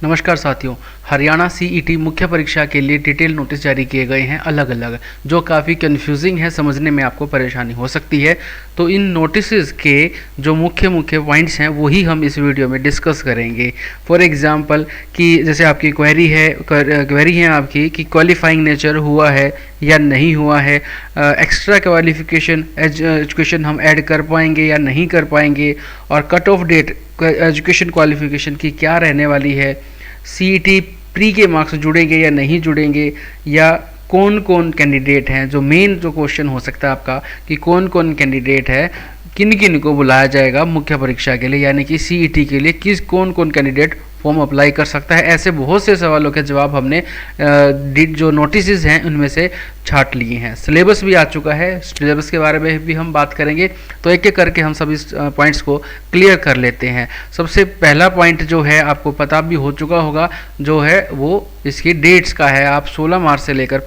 नमस्कार साथियों। हरियाणा सीईटी मुख्य परीक्षा के लिए डिटेल नोटिस जारी किए गए हैं अलग अलग, जो काफ़ी कंफ्यूजिंग है, समझने में आपको परेशानी हो सकती है। तो इन नोटिस के जो मुख्य मुख्य पॉइंट्स हैं वही हम इस वीडियो में डिस्कस करेंगे। फॉर एग्जांपल कि जैसे आपकी क्वेरी है आपकी कि क्वालिफाइंग नेचर हुआ है या नहीं हुआ है, एक्स्ट्रा क्वालिफिकेशन एजुकेशन हम ऐड कर पाएंगे या नहीं कर पाएंगे, और cut off date education qualification की क्या रहने वाली है, सीईटी प्री के मार्क्स जुड़ेंगे या नहीं जुड़ेंगे, या कौन कौन कैंडिडेट हैं, जो मेन जो क्वेश्चन हो सकता है आपका कि कौन कौन कैंडिडेट है, किन किन को बुलाया जाएगा मुख्य परीक्षा के लिए, यानी कि सीईटी के लिए कौन कौन कैंडिडेट फॉर्म अप्लाई कर सकता है। ऐसे बहुत से सवालों के जवाब हमने जो नोटिस हैं उनमें से छाट लिए हैं। सिलेबस भी आ चुका है, सिलेबस के बारे में भी हम बात करेंगे। तो एक एक करके हम सभी पॉइंट्स को क्लियर कर लेते हैं। सबसे पहला पॉइंट जो है आपको पता भी हो चुका होगा, जो है वो इसकी डेट्स का है। आप 16 मार्च से लेकर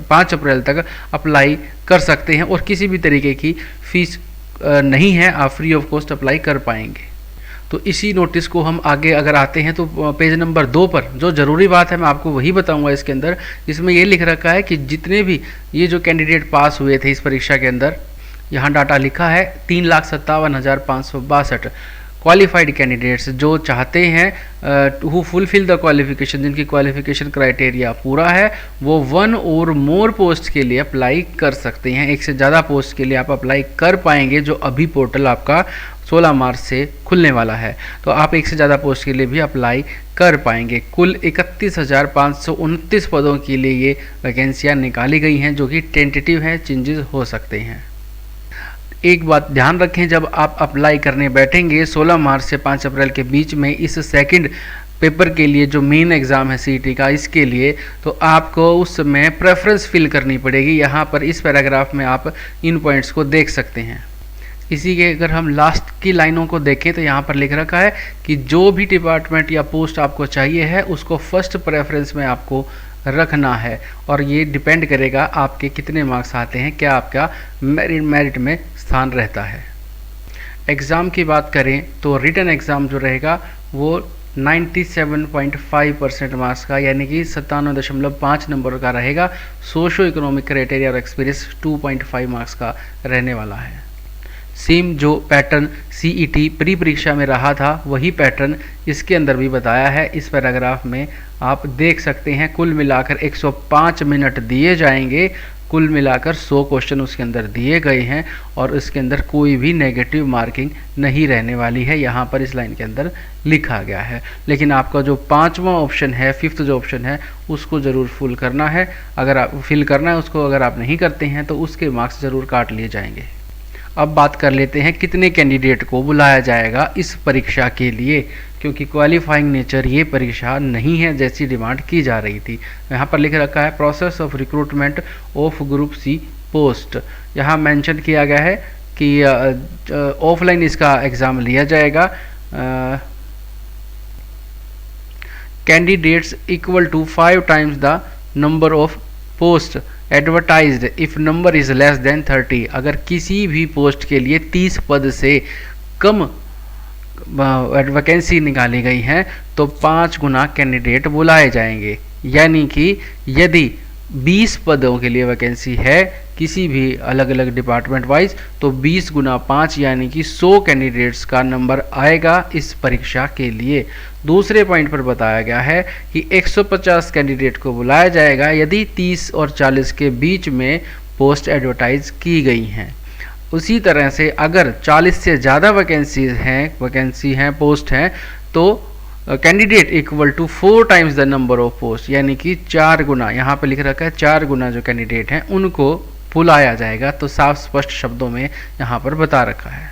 5 अप्रैल तक अप्लाई कर सकते हैं और किसी भी तरीके की फीस नहीं है, आप फ्री ऑफ कॉस्ट अप्लाई कर पाएंगे। तो इसी नोटिस को हम आगे अगर आते हैं तो पेज नंबर 2 पर जो ज़रूरी बात है मैं आपको वही बताऊंगा इसके अंदर। इसमें ये लिख रखा है कि जितने भी ये जो कैंडिडेट पास हुए थे इस परीक्षा के अंदर, यहाँ डाटा लिखा है 3,57,562 क्वालिफाइड कैंडिडेट्स जो चाहते हैं हु फुलफिल द क्वालिफिकेशन, जिनकी क्वालिफिकेशन क्राइटेरिया पूरा है, वो 1 और मोर पोस्ट के लिए अप्लाई कर सकते हैं। एक से ज़्यादा पोस्ट के लिए आप अप्लाई कर पाएंगे, जो अभी पोर्टल आपका 16 मार्च से खुलने वाला है। तो आप एक से ज़्यादा पोस्ट के लिए भी अप्लाई कर पाएंगे। कुल 31,529 पदों के लिए ये वैकेंसियाँ निकाली गई हैं, जो कि टेंटेटिव हैं, चेंजेस हो सकते हैं। एक बात ध्यान रखें, जब आप अप्लाई करने बैठेंगे 16 मार्च से 5 अप्रैल के बीच में इस सेकंड पेपर के लिए जो मेन एग्ज़ाम है सीईटी का, इसके लिए तो आपको उस समय प्रेफरेंस फिल करनी पड़ेगी। यहाँ पर इस पैराग्राफ में आप इन पॉइंट्स को देख सकते हैं। इसी के अगर हम लास्ट की लाइनों को देखें तो यहाँ पर लिख रखा है कि जो भी डिपार्टमेंट या पोस्ट आपको चाहिए है उसको फर्स्ट प्रेफरेंस में आपको रखना है, और ये डिपेंड करेगा आपके कितने मार्क्स आते हैं, क्या आपका मेरिट में स्थान रहता है। एग्ज़ाम की बात करें तो रिटन एग्ज़ाम जो रहेगा वो 97.5% मार्क्स का, यानी कि 97.5 नंबर का रहेगा। सोशो इकोनॉमिक क्राइटेरिया और एक्सपीरियंस 2.5 मार्क्स का रहने वाला है। सेम जो पैटर्न सीईटी प्री परीक्षा में रहा था वही पैटर्न इसके अंदर भी बताया है। इस पैराग्राफ में आप देख सकते हैं कुल मिलाकर 105 मिनट दिए जाएंगे, कुल मिलाकर 100 क्वेश्चन उसके अंदर दिए गए हैं, और इसके अंदर कोई भी नेगेटिव मार्किंग नहीं रहने वाली है, यहाँ पर इस लाइन के अंदर लिखा गया है। लेकिन आपका जो 5वां ऑप्शन है, 5th जो ऑप्शन है, उसको ज़रूर फुल करना है। अगर आप फिल करना है उसको, अगर आप नहीं करते हैं तो उसके मार्क्स ज़रूर काट लिए जाएंगे। अब बात कर लेते हैं कितने कैंडिडेट को बुलाया जाएगा इस परीक्षा के लिए, क्योंकि क्वालिफाइंग नेचर ये परीक्षा नहीं है जैसी डिमांड की जा रही थी। यहाँ पर लिख रखा है process of recruitment of group C post. यहाँ मेंशन किया गया है कि ऑफलाइन इसका एग्ज़ाम लिया जाएगा। Candidates equal to 5 times the number of post advertised if number is less than 30। अगर किसी भी पोस्ट के लिए 30 पद से कम वैकेंसी निकाली गई है तो 5 गुना कैंडिडेट बुलाए जाएंगे। यानी कि यदि 20 पदों के लिए वैकेंसी है किसी भी अलग अलग डिपार्टमेंट वाइज, तो 20 गुना 5 यानी कि 100 कैंडिडेट्स का नंबर आएगा इस परीक्षा के लिए। दूसरे पॉइंट पर बताया गया है कि 150 कैंडिडेट को बुलाया जाएगा यदि 30 और 40 के बीच में पोस्ट एडवर्टाइज की गई हैं। उसी तरह से अगर 40 से ज़्यादा वैकेंसी हैं पोस्ट हैं, तो candidate equal to 4 times the number of post, यानी कि 4 गुना, यहाँ पर लिख रखा है 4 गुना जो कैंडिडेट हैं उनको बुलाया जाएगा। तो साफ स्पष्ट शब्दों में यहाँ पर बता रखा है।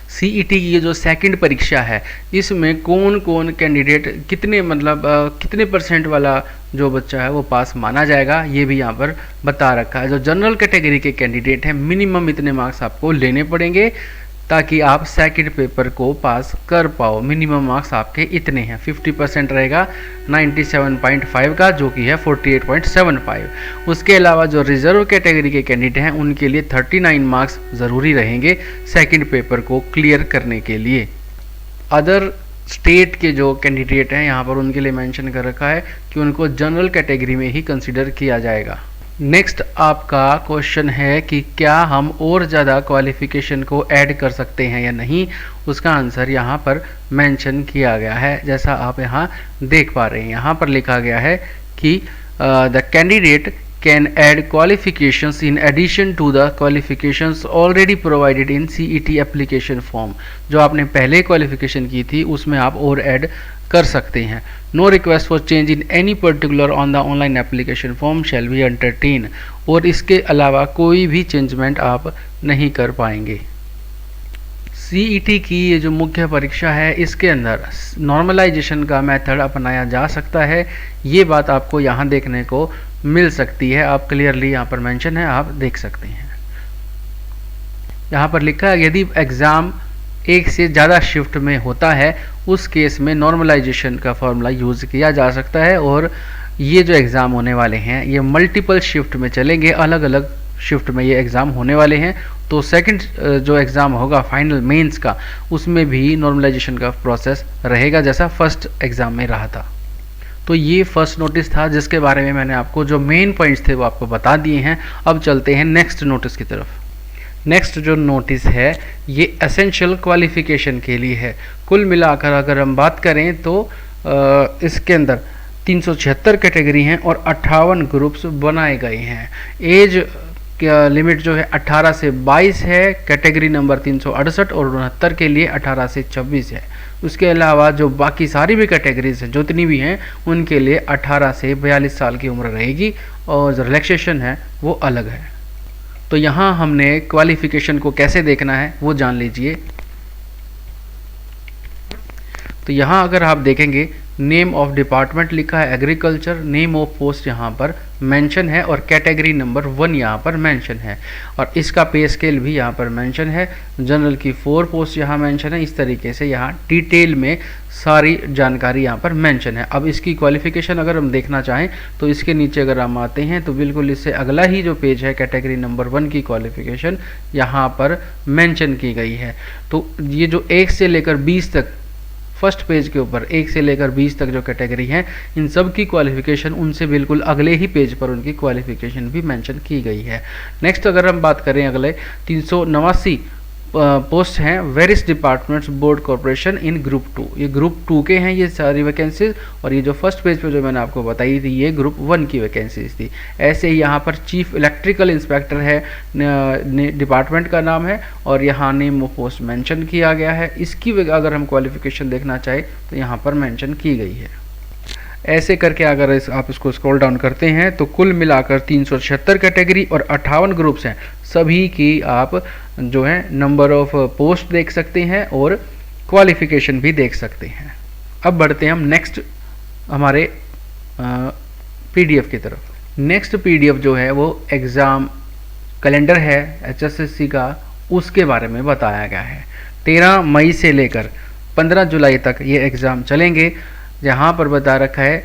सीईटी की ये जो सेकंड परीक्षा है इसमें कौन कौन कैंडिडेट कितने परसेंट वाला जो बच्चा है वो पास माना जाएगा, ये भी यहाँ पर बता रखा है। जो जनरल कैटेगरी के कैंडिडेट हैं मिनिमम इतने मार्क्स आपको लेने पड़ेंगे ताकि आप सेकंड पेपर को पास कर पाओ। मिनिमम मार्क्स आपके इतने हैं, 50% रहेगा 97.5 का, जो कि है 48.75। उसके अलावा जो रिजर्व कैटेगरी के कैंडिडेट हैं उनके लिए 39 मार्क्स ज़रूरी रहेंगे सेकंड पेपर को क्लियर करने के लिए। अदर स्टेट के जो कैंडिडेट हैं यहाँ पर उनके लिए मेंशन कर रखा है कि उनको जनरल कैटेगरी में ही कंसिडर किया जाएगा। नेक्स्ट आपका क्वेश्चन है कि क्या हम और ज़्यादा क्वालिफिकेशन को ऐड कर सकते हैं या नहीं। उसका आंसर यहाँ पर मेंशन किया गया है, जैसा आप यहाँ देख पा रहे हैं। यहाँ पर लिखा गया है कि the candidate can add qualifications in addition to the qualifications already provided in CET application form। जो आपने पहले क्वालिफिकेशन की थी उसमें आप और ऐड कर सकते हैं। No request for change in any particular on the online application form shall be entertain. और इसके अलावा कोई भी चेंजमेंट आप नहीं कर पाएंगे। CET की ये जो मुख्य परीक्षा है इसके अंदर नॉर्मलाइजेशन का मेथड अपनाया जा सकता है, ये बात आपको यहाँ देखने को मिल सकती है। आप क्लियरली यहाँ पर मेंशन है, आप देख सकते हैं। यहाँ पर लिखा है यदि एग्ज़ाम एक से ज़्यादा शिफ्ट में होता है उस केस में नॉर्मलाइजेशन का फॉर्मूला यूज़ किया जा सकता है। और ये जो एग्ज़ाम होने वाले हैं ये मल्टीपल शिफ्ट में चलेंगे, अलग अलग शिफ्ट में ये एग्ज़ाम होने वाले हैं। तो सेकंड जो एग्ज़ाम होगा फाइनल मेंस का, उसमें भी नॉर्मलाइजेशन का प्रोसेस रहेगा जैसा फर्स्ट एग्ज़ाम में रहा था। तो ये फर्स्ट नोटिस था जिसके बारे में मैंने आपको जो मेन पॉइंट्स थे वो आपको बता दिए हैं। अब चलते हैं नेक्स्ट नोटिस की तरफ। नेक्स्ट जो नोटिस है ये एसेंशियल क्वालिफिकेशन के लिए है। कुल मिलाकर अगर हम बात करें तो इसके अंदर 376 कैटेगरी हैं और 58 ग्रुप्स बनाए गए हैं। एज लिमिट जो है 18 से 22 है, कैटेगरी नंबर 368 और 69 के लिए 18 से 26 है। उसके अलावा जो बाकी सारी भी कैटेगरीज हैं जितनी भी हैं उनके लिए 18 से 42 साल की उम्र रहेगी और जो रिलैक्सेशन है वो अलग है। तो यहाँ हमने क्वालिफिकेशन को कैसे देखना है वो जान लीजिए। तो यहाँ अगर आप देखेंगे नेम ऑफ डिपार्टमेंट लिखा है एग्रीकल्चर, नेम ऑफ पोस्ट यहाँ पर मेंशन है और कैटेगरी नंबर 1 यहाँ पर मेंशन है और इसका पे स्केल भी यहाँ पर मेंशन है। जनरल की 4 पोस्ट यहाँ मेंशन है। इस तरीके से यहाँ डिटेल में सारी जानकारी यहाँ पर मेंशन है। अब इसकी क्वालिफिकेशन अगर हम देखना चाहें तो इसके नीचे अगर हम आते हैं तो बिल्कुल इससे अगला ही जो पेज है कैटेगरी नंबर 1 की क्वालिफिकेशन यहाँ पर मेंशन की गई है। तो ये जो 1 से लेकर 20 तक फर्स्ट पेज के ऊपर 1 से लेकर 20 तक जो कैटेगरी हैं इन सब की क्वालिफिकेशन उनसे बिल्कुल अगले ही पेज पर उनकी क्वालिफिकेशन भी मेंशन की गई है। नेक्स्ट अगर हम बात करें अगले 389 पोस्ट हैं वेरियस डिपार्टमेंट्स बोर्ड कॉर्पोरेशन इन ग्रुप 2। ये ग्रुप 2 के हैं ये सारी वैकेंसीज और ये जो फर्स्ट पेज पे जो मैंने आपको बताई थी ये ग्रुप 1 की वैकेंसीज थी। ऐसे ही यहाँ पर चीफ इलेक्ट्रिकल इंस्पेक्टर है, डिपार्टमेंट का नाम है और यहाँ नेम ऑफ पोस्ट मेंशन किया गया है। इसकी अगर हम क्वालिफिकेशन देखना चाहें तो यहाँ पर मेंशन की गई है। ऐसे करके अगर आप इसको स्क्रॉल डाउन करते हैं तो कुल मिलाकर 376 कैटेगरी और 58 ग्रुप्स हैं। सभी की आप जो है नंबर ऑफ पोस्ट देख सकते हैं और क्वालिफिकेशन भी देख सकते हैं। अब बढ़ते हैं हम नेक्स्ट हमारे PDF की तरफ। नेक्स्ट PDF जो है वो एग्ज़ाम कैलेंडर है HSSC का, उसके बारे में बताया गया है। 13 मई से लेकर 15 जुलाई तक ये एग्ज़ाम चलेंगे। यहाँ पर बता रखा है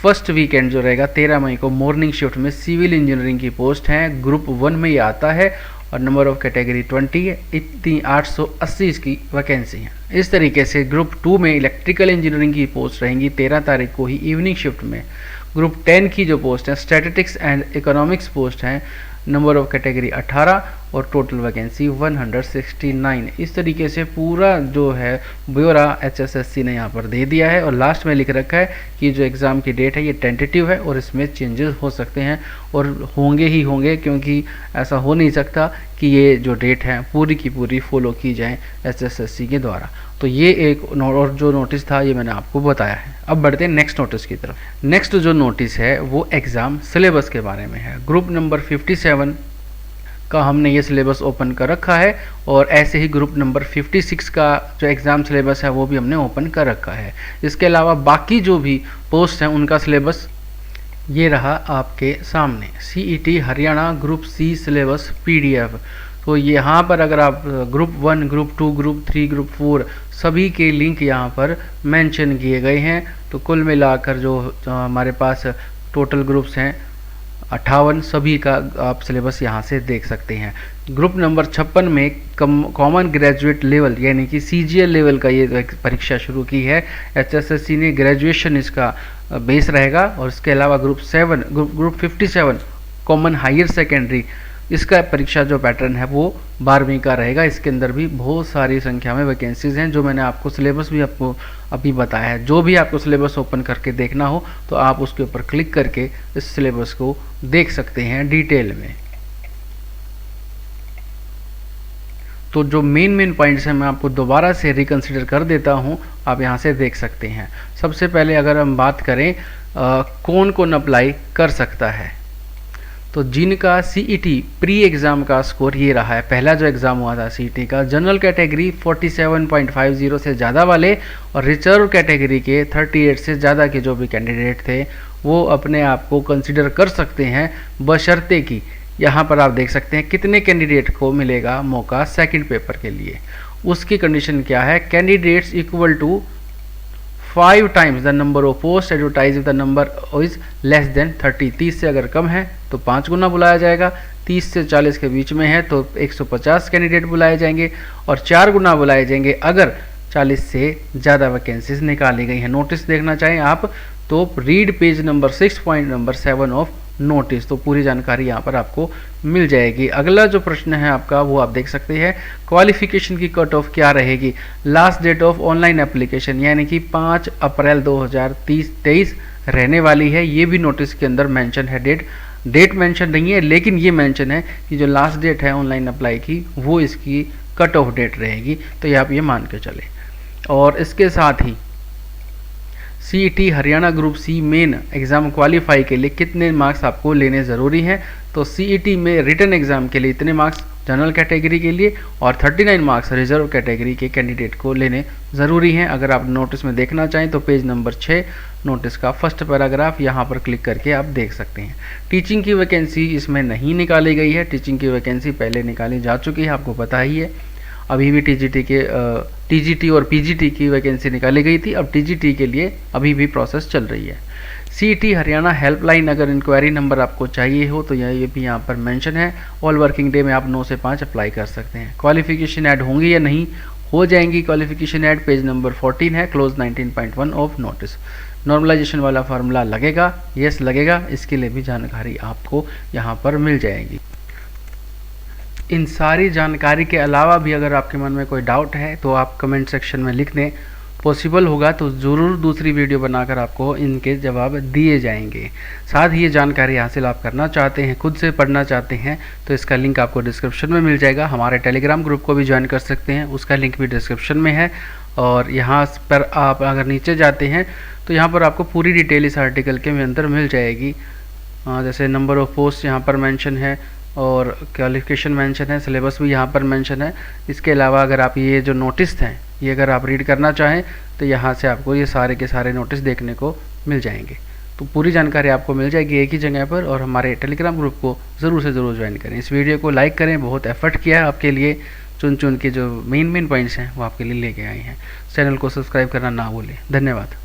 फर्स्ट वीकेंड जो रहेगा 13 मई को मॉर्निंग शिफ्ट में सिविल इंजीनियरिंग की पोस्ट हैं। ग्रुप 1 में ये आता है और नंबर ऑफ कैटेगरी 20 है। इतनी 880 इसकी वैकेंसी है। इस तरीके से ग्रुप 2 में इलेक्ट्रिकल इंजीनियरिंग की पोस्ट रहेंगी 13 तारीख को ही इवनिंग शिफ्ट में। ग्रुप 10 की जो पोस्ट है स्टैटिस्टिक्स एंड इकोनॉमिक्स पोस्ट हैं, नंबर ऑफ कैटेगरी 18 और टोटल वैकेंसी 169। इस तरीके से पूरा जो है ब्यौरा HSSC ने यहाँ पर दे दिया है और लास्ट में लिख रखा है कि जो एग्ज़ाम की डेट है ये टेंटेटिव है और इसमें चेंजेस हो सकते हैं और होंगे ही होंगे, क्योंकि ऐसा हो नहीं सकता कि ये जो डेट है पूरी की पूरी फॉलो की जाए HSSC के द्वारा। तो ये एक और जो नोटिस था ये मैंने आपको बताया है। अब बढ़ते हैं नेक्स्ट नोटिस की तरफ। नेक्स्ट जो नोटिस है वो एग्ज़ाम सिलेबस के बारे में है। ग्रुप नंबर 57 का हमने ये सिलेबस ओपन कर रखा है और ऐसे ही ग्रुप नंबर 56 का जो एग्ज़ाम सिलेबस है वो भी हमने ओपन कर रखा है। इसके अलावा बाकी जो भी पोस्ट हैं उनका सिलेबस ये रहा आपके सामने। CET Haryana group C syllabus PDF। तो यहाँ पर अगर आप ग्रुप 1, ग्रुप 2, ग्रुप 3, ग्रुप 4 सभी के लिंक यहाँ पर मेंशन किए गए हैं। तो कुल मिलाकर जो हमारे पास टोटल ग्रुप्स हैं 58 सभी का आप सिलेबस यहाँ से देख सकते हैं। ग्रुप नंबर 56 में कॉमन ग्रेजुएट लेवल यानी कि CGL लेवल का ये परीक्षा शुरू की है। HSSC ने ग्रेजुएशन इसका बेस रहेगा। और इसके अलावा ग्रुप 57 कॉमन हायर सेकेंडरी, इसका परीक्षा जो पैटर्न है वो 12वीं का रहेगा। इसके अंदर भी बहुत सारी संख्या में वैकेंसीज हैं, जो मैंने आपको सिलेबस भी आपको अभी बताया है। जो भी आपको सिलेबस ओपन करके देखना हो तो आप उसके ऊपर क्लिक करके इस सिलेबस को देख सकते हैं डिटेल में। तो जो मेन पॉइंट्स हैं मैं आपको दोबारा से रिकंसिडर कर देता हूं, आप यहां से देख सकते हैं। सबसे पहले अगर हम बात करें कौन कौन अप्लाई कर सकता है, तो जिनका CET प्री एग्ज़ाम का स्कोर ये रहा है, पहला जो एग्ज़ाम हुआ था CET का, जनरल कैटेगरी 47.50 से ज़्यादा वाले और रिजर्व कैटेगरी के 38 से ज़्यादा के जो भी कैंडिडेट थे वो अपने आप को कंसिडर कर सकते हैं, बशर्ते कि यहाँ पर आप देख सकते हैं कितने कैंडिडेट को मिलेगा मौका सेकंड पेपर के लिए। उसकी कंडीशन क्या है, candidates equal to 5 times the number of post advertise the number is less than 30। 30 से अगर कम है तो 5 गुना बुलाया जाएगा, 30 से 40 के बीच में है तो 150 कैंडिडेट बुलाए जाएंगे और 4 गुना बुलाए जाएंगे अगर 40 से ज़्यादा वैकेंसीज निकाली गई हैं। नोटिस देखना चाहें आप तो read page number 6 point number 7 of notice, तो पूरी जानकारी यहाँ पर आपको मिल जाएगी। अगला जो प्रश्न है आपका वो आप देख सकते हैं, क्वालिफिकेशन की कट ऑफ क्या रहेगी। Last date of online application यानी कि 5 अप्रैल 2023 रहने वाली है। ये भी नोटिस के अंदर मेंशन है, डेट मेंशन नहीं है लेकिन ये मेंशन है कि जो लास्ट डेट है ऑनलाइन अप्लाई की वो इसकी कट ऑफ डेट रहेगी, तो ये आप ये मान के चले। और इसके साथ ही CET Haryana group C main exam qualify के लिए कितने मार्क्स आपको लेने ज़रूरी हैं, तो CET में रिटन एग्ज़ाम के लिए इतने मार्क्स जनरल कैटेगरी के लिए और 39 मार्क्स रिजर्व कैटेगरी के कैंडिडेट को लेने ज़रूरी हैं। अगर आप नोटिस में देखना चाहें तो पेज नंबर 6 नोटिस का फर्स्ट पैराग्राफ यहाँ पर क्लिक करके आप देख सकते हैं। टीचिंग की वैकेंसी इसमें नहीं निकाली गई है, टीचिंग की वैकेंसी पहले निकाली जा चुकी है, आपको पता ही है। अभी भी TGT और PGT की वैकेंसी निकाली गई थी, अब TGT के लिए अभी भी प्रोसेस चल रही है। CET हरियाणा हेल्पलाइन अगर इंक्वायरी नंबर आपको चाहिए हो तो ये भी यहाँ पर मेंशन है। ऑल वर्किंग डे में आप 9 से 5 अप्लाई कर सकते हैं। क्वालिफिकेशन ऐड होंगी या नहीं, हो जाएंगी क्वालिफिकेशन ऐड, पेज नंबर 14 है, क्लोज 19.1 ऑफ नोटिस। नॉर्मलाइजेशन वाला फार्मूला लगेगा, यस लगेगा, इसके लिए भी जानकारी आपको यहाँ पर मिल जाएगी। इन सारी जानकारी के अलावा भी अगर आपके मन में कोई डाउट है तो आप कमेंट सेक्शन में लिख दें, पॉसिबल होगा तो ज़रूर दूसरी वीडियो बनाकर आपको इनके जवाब दिए जाएंगे। साथ ही ये जानकारी हासिल आप करना चाहते हैं, खुद से पढ़ना चाहते हैं तो इसका लिंक आपको डिस्क्रिप्शन में मिल जाएगा। हमारे टेलीग्राम ग्रुप को भी ज्वाइन कर सकते हैं, उसका लिंक भी डिस्क्रिप्शन में है। और यहाँ पर आप अगर नीचे जाते हैं तो यहाँ पर आपको पूरी डिटेल इस आर्टिकल के अंदर मिल जाएगी। जैसे नंबर ऑफ पोस्ट यहाँ पर मेंशन है और क्वालिफिकेशन मेंशन है, सिलेबस भी यहाँ पर मेंशन है। इसके अलावा अगर आप ये जो नोटिस हैं ये अगर आप रीड करना चाहें तो यहाँ से आपको ये सारे के सारे नोटिस देखने को मिल जाएंगे। तो पूरी जानकारी आपको मिल जाएगी एक ही जगह पर। और हमारे टेलीग्राम ग्रुप को ज़रूर से ज़रूर ज्वाइन करें। इस वीडियो को लाइक करें, बहुत एफर्ट किया है आपके लिए, चुन के जो मेन पॉइंट्स हैं वो आपके लिए लेके आए हैं। चैनल को सब्सक्राइब करना ना भूलें। धन्यवाद।